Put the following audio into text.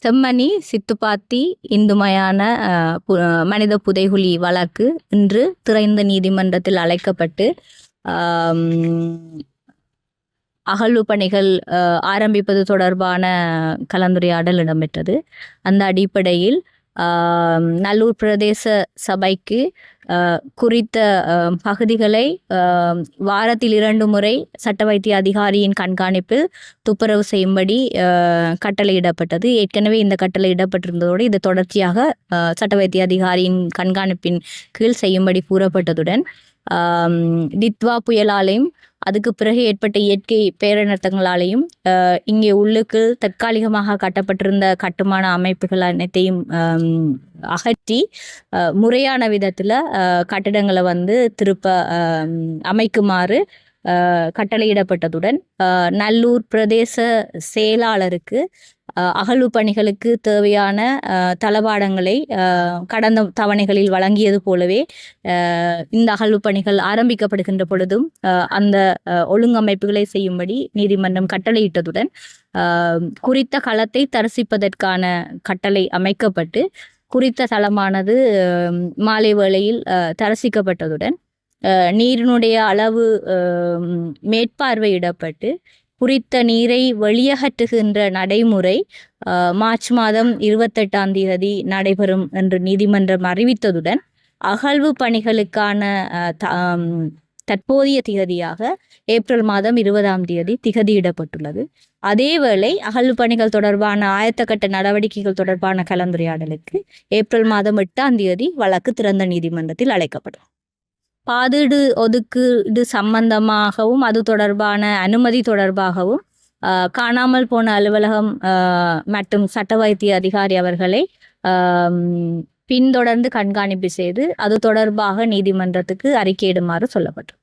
செம்மணி சித்துப்பாத்தி இந்து மனித புதைகுழி வழக்கு இன்று திறந்த நீதிமன்றத்தில் அழைக்கப்பட்டு அகழ்வு பணிகள் ஆரம்பிப்பது தொடர்பான கலந்துரையாடல் இடம்பெற்றது. அந்த அடிப்படையில் நல்லூர் பிரதேச சபைக்கு குறித்த பகுதிகளை வாரத்தில் 2 முறை சட்ட வைத்திய அதிகாரியின் கண்காணிப்பில் துப்புரவு செய்யும்படி கட்டளையிடப்பட்டது. ஏற்கனவே இந்த கட்டளையிடப்பட்டிருந்ததோடு இது தொடர்ச்சியாக சட்ட வைத்திய அதிகாரியின் கண்காணிப்பின் கீழ் செய்யும்படி கூறப்பட்டதுடன் தித்வா புயலாலையும் அதுக்கு பிறகு ஏற்பட்ட இயற்கை பேரினர்த்தங்களாலேயும் இங்கே உள்ளுக்கு தற்காலிகமாக கட்டப்பட்டிருந்த கட்டுமான அமைப்புகள் அனைத்தையும் அகற்றி முறையான விதத்தில் கட்டிடங்களை திருப்ப அமைக்குமாறு கட்டளையிடப்பட்டதுடன் நல்லூர் பிரதேச செயலாளருக்கு அகழ்வு பணிகளுக்கு தேவையான தளபாடங்களை கடந்த தவணைகளில் வழங்கியது போலவே இந்த அகழ்வு பணிகள் ஆரம்பிக்கப்படுகின்ற பொழுதும் அந்த ஒழுங்கமைப்புகளை செய்யும்படி நீதிமன்றம் கட்டளையிட்டதுடன் குறித்த களத்தை தரிசிப்பதற்கான கட்டளை அமைக்கப்பட்டு குறித்த தளமானது மாலை வேளையில் தரிசிக்கப்பட்டதுடன் நீரினுடைய அளவு மேற்பார்வையிடப்பட்டு குறித்த நீரை வெளியகற்றுகின்ற நடைமுறை மார்ச் மாதம் 28ஆம் தேதி நடைபெறும் என்று நீதிமன்றம் அறிவித்ததுடன் அகழ்வு பணிகளுக்கான தற்போதைய திகதியாக ஏப்ரல் மாதம் 20ஆம் தேதி திகதியிடப்பட்டுள்ளது. அதேவேளை அகழ்வு பணிகள் தொடர்பான ஆயத்தக்கட்ட நடவடிக்கைகள் தொடர்பான கலந்துரையாடலுக்கு ஏப்ரல் மாதம் 8ஆம் தேதி வழக்கு திறந்த நீதிமன்றத்தில் அழைக்கப்படும். பாதீடு ஒதுக்கீடு சம்பந்தமாகவும் அது தொடர்பான அனுமதி தொடர்பாகவும் காணாமல் போன அலுவலகம் மற்றும் சட்ட வைத்திய அதிகாரி அவர்களை பின்தொடர்ந்து கண்காணிப்பு செய்து அது தொடர்பாக நீதிமன்றத்துக்கு அறிக்கையிடுமாறு சொல்லப்பட்டது.